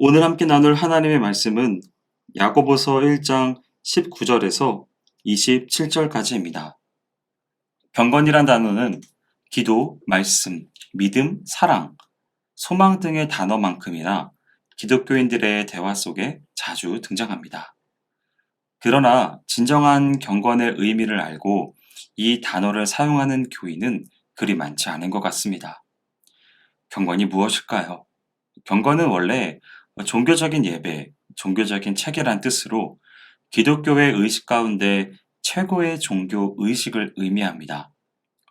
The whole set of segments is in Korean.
오늘 함께 나눌 하나님의 말씀은 야고보서 1장 19절에서 27절까지입니다. 경건이란 단어는 기도, 말씀, 믿음, 사랑, 소망 등의 단어만큼이나 기독교인들의 대화 속에 자주 등장합니다. 그러나 진정한 경건의 의미를 알고 이 단어를 사용하는 교인은 그리 많지 않은 것 같습니다. 경건이 무엇일까요? 경건은 원래 종교적인 예배, 종교적인 체계란 뜻으로 기독교의 의식 가운데 최고의 종교 의식을 의미합니다.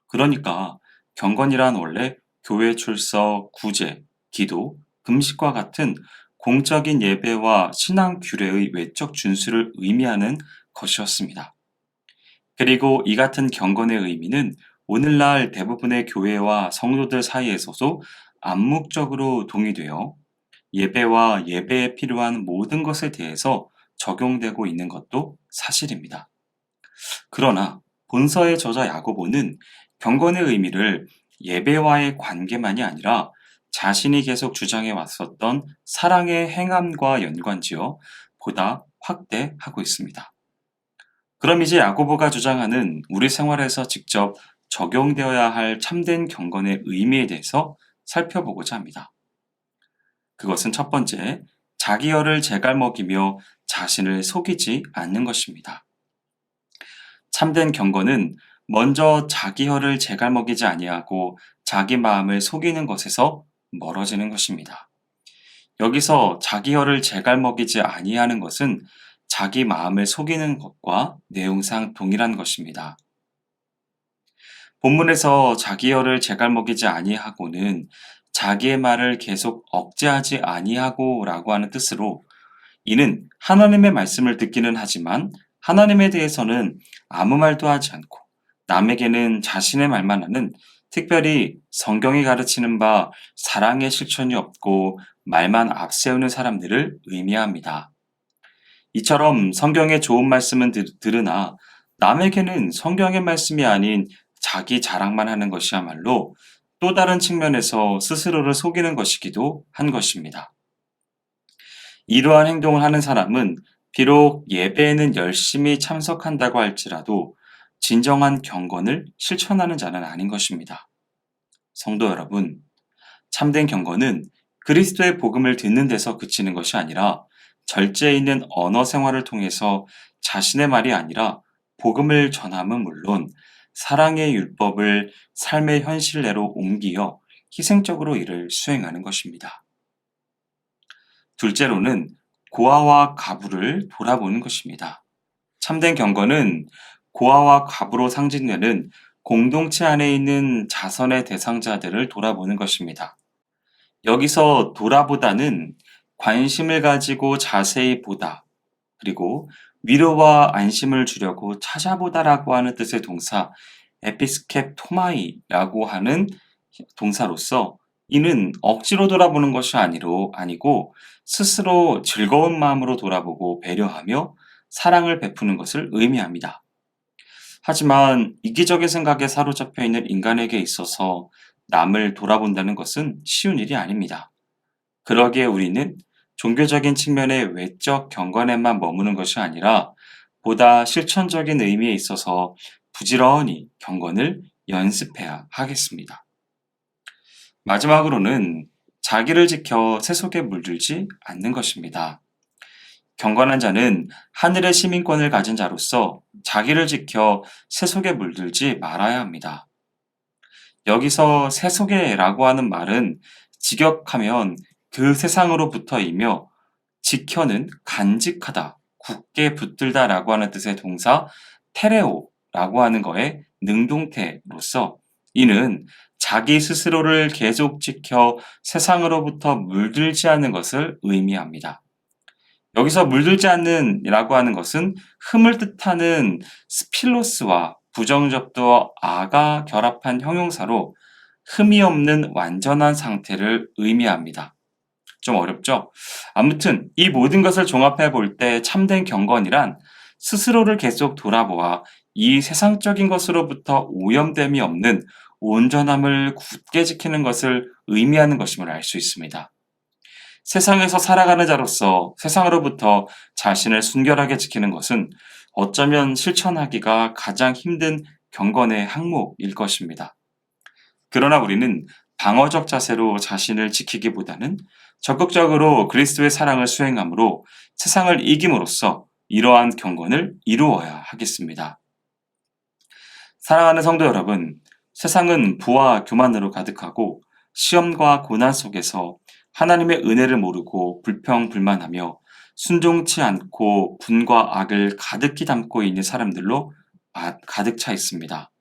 그러니까 경건이란 원래 교회 출석, 구제, 기도, 금식과 같은 공적인 예배와 신앙 규례의 외적 준수를 의미하는 것이었습니다. 그리고 이 같은 경건의 의미는 오늘날 대부분의 교회와 성도들 사이에서도 암묵적으로 동의되어 예배와 예배에 필요한 모든 것에 대해서 적용되고 있는 것도 사실입니다. 그러나 본서의 저자 야고보는 경건의 의미를 예배와의 관계만이 아니라 자신이 계속 주장해 왔었던 사랑의 행함과 연관지어 보다 확대하고 있습니다. 그럼 이제 야고보가 주장하는 우리 생활에서 직접 적용되어야 할 참된 경건의 의미에 대해서 살펴보고자 합니다. 그것은 첫 번째, 자기혈을 제갈먹이며 자신을 속이지 않는 것입니다. 참된 경건은 먼저 자기혈을 제갈먹이지 아니하고 자기 마음을 속이는 것에서 멀어지는 것입니다. 여기서 자기혈을 제갈먹이지 아니하는 것은 자기 마음을 속이는 것과 내용상 동일한 것입니다. 본문에서 자기혈을 제갈먹이지 아니하고는 자기의 말을 계속 억제하지 아니하고라고 하는 뜻으로 이는 하나님의 말씀을 듣기는 하지만 하나님에 대해서는 아무 말도 하지 않고 남에게는 자신의 말만 하는 특별히 성경이 가르치는 바 사랑의 실천이 없고 말만 앞세우는 사람들을 의미합니다. 이처럼 성경의 좋은 말씀은 들으나 남에게는 성경의 말씀이 아닌 자기 자랑만 하는 것이야말로 또 다른 측면에서 스스로를 속이는 것이기도 한 것입니다. 이러한 행동을 하는 사람은 비록 예배에는 열심히 참석한다고 할지라도 진정한 경건을 실천하는 자는 아닌 것입니다. 성도 여러분, 참된 경건은 그리스도의 복음을 듣는 데서 그치는 것이 아니라 절제에 있는 언어 생활을 통해서 자신의 말이 아니라 복음을 전함은 물론 사랑의 율법을 삶의 현실내로 옮기어 희생적으로 이를 수행하는 것입니다. 둘째로는 고아와 과부를 돌아보는 것입니다. 참된 경건은 고아와 과부로 상징되는 공동체 안에 있는 자선의 대상자들을 돌아보는 것입니다. 여기서 돌아보다는 관심을 가지고 자세히 보다, 그리고 위로와 안심을 주려고 찾아보다라고 하는 뜻의 동사 에피스켑토마이라고 하는 동사로서 이는 억지로 돌아보는 것이 아니고 스스로 즐거운 마음으로 돌아보고 배려하며 사랑을 베푸는 것을 의미합니다. 하지만 이기적인 생각에 사로잡혀 있는 인간에게 있어서 남을 돌아본다는 것은 쉬운 일이 아닙니다. 그러기에 우리는 종교적인 측면의 외적 경건에만 머무는 것이 아니라 보다 실천적인 의미에 있어서 부지런히 경건을 연습해야 하겠습니다. 마지막으로는 자기를 지켜 세속에 물들지 않는 것입니다. 경건한 자는 하늘의 시민권을 가진 자로서 자기를 지켜 세속에 물들지 말아야 합니다. 여기서 세속에라고 하는 말은 직역하면 그 세상으로부터이며 지켜는 간직하다, 굳게 붙들다라고 하는 뜻의 동사 테레오라고 하는 거에 능동태로서 이는 자기 스스로를 계속 지켜 세상으로부터 물들지 않는 것을 의미합니다. 여기서 물들지 않는이라고 하는 것은 흠을 뜻하는 스필로스와 부정접두어 아가 결합한 형용사로 흠이 없는 완전한 상태를 의미합니다. 좀 어렵죠? 아무튼 이 모든 것을 종합해 볼 때 참된 경건이란 스스로를 계속 돌아보아 이 세상적인 것으로부터 오염됨이 없는 온전함을 굳게 지키는 것을 의미하는 것임을 알 수 있습니다. 세상에서 살아가는 자로서 세상으로부터 자신을 순결하게 지키는 것은 어쩌면 실천하기가 가장 힘든 경건의 항목일 것입니다. 그러나 우리는 방어적 자세로 자신을 지키기보다는 적극적으로 그리스도의 사랑을 수행함으로 세상을 이김으로써 이러한 경건을 이루어야 하겠습니다. 사랑하는 성도 여러분, 세상은 부와 교만으로 가득하고 시험과 고난 속에서 하나님의 은혜를 모르고 불평불만하며 순종치 않고 분과 악을 가득히 담고 있는 사람들로 가득 차 있습니다.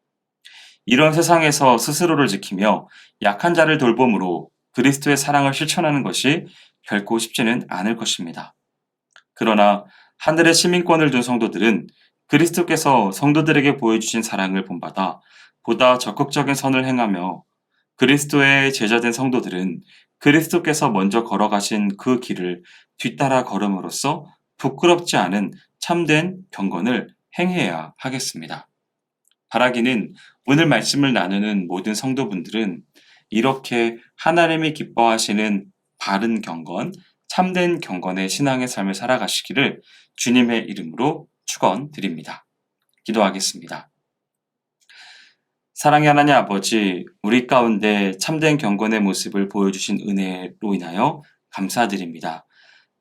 이런 세상에서 스스로를 지키며 약한 자를 돌봄으로 그리스도의 사랑을 실천하는 것이 결코 쉽지는 않을 것입니다. 그러나 하늘의 시민권을 둔 성도들은 그리스도께서 성도들에게 보여주신 사랑을 본받아 보다 적극적인 선을 행하며 그리스도의 제자된 성도들은 그리스도께서 먼저 걸어가신 그 길을 뒤따라 걸음으로써 부끄럽지 않은 참된 경건을 행해야 하겠습니다. 바라기는 오늘 말씀을 나누는 모든 성도분들은 이렇게 하나님이 기뻐하시는 바른 경건, 참된 경건의 신앙의 삶을 살아가시기를 주님의 이름으로 축원드립니다. 기도하겠습니다. 사랑의 하나님 아버지, 우리 가운데 참된 경건의 모습을 보여주신 은혜로 인하여 감사드립니다.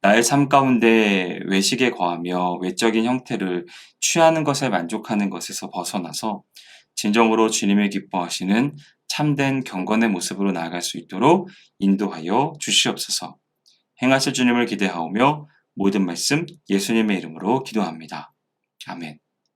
나의 삶 가운데 외식에 거하며 외적인 형태를 취하는 것에 만족하는 것에서 벗어나서 진정으로 주님을 기뻐하시는 참된 경건의 모습으로 나아갈 수 있도록 인도하여 주시옵소서. 행하실 주님을 기대하오며 모든 말씀 예수님의 이름으로 기도합니다. 아멘.